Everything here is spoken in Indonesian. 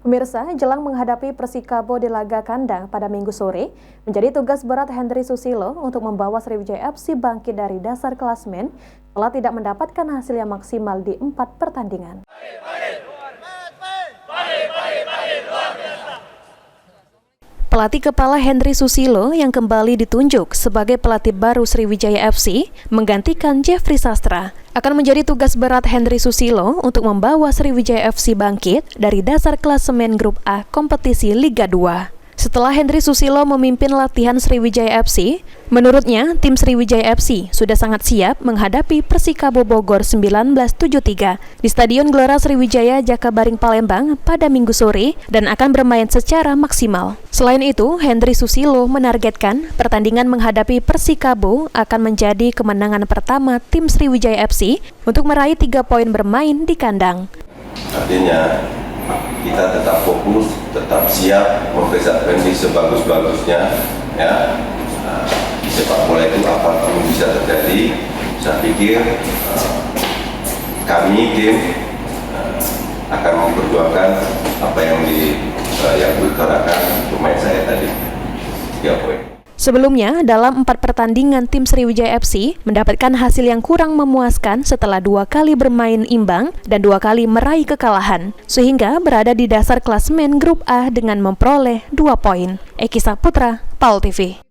Pemirsa, jelang menghadapi Persikabo di laga kandang pada Minggu sore, menjadi tugas berat Hendry Susilo untuk membawa Sriwijaya FC bangkit dari dasar klasemen setelah tidak mendapatkan hasil yang maksimal di 4 pertandingan. Pelatih kepala Hendry Susilo yang kembali ditunjuk sebagai pelatih baru Sriwijaya FC menggantikan Jeffrey Sastra. Akan menjadi tugas berat Hendry Susilo untuk membawa Sriwijaya FC bangkit dari dasar klasemen grup A kompetisi Liga 2. Setelah Hendry Susilo memimpin latihan Sriwijaya FC, menurutnya tim Sriwijaya FC sudah sangat siap menghadapi Persikabo Bogor 1973 di Stadion Gelora Sriwijaya Jakabaring Palembang pada Minggu sore dan akan bermain secara maksimal. Selain itu, Hendry Susilo menargetkan pertandingan menghadapi Persikabo akan menjadi kemenangan pertama tim Sriwijaya FC untuk meraih 3 poin bermain di kandang. Artinya kita tetap fokus, tetap siap mempersiapkan diri sebagus-bagusnya, ya. Di sepak bola itu apapun bisa terjadi. Saya pikir kami tim akan memperjuangkan apa yang diutarakan pemain saya tadi, 3 poin. Sebelumnya, dalam 4 pertandingan tim Sriwijaya FC mendapatkan hasil yang kurang memuaskan setelah 2 kali bermain imbang dan 2 kali meraih kekalahan, sehingga berada di dasar klasemen grup A dengan memperoleh 2 poin. Eki Saputra, PAL TV.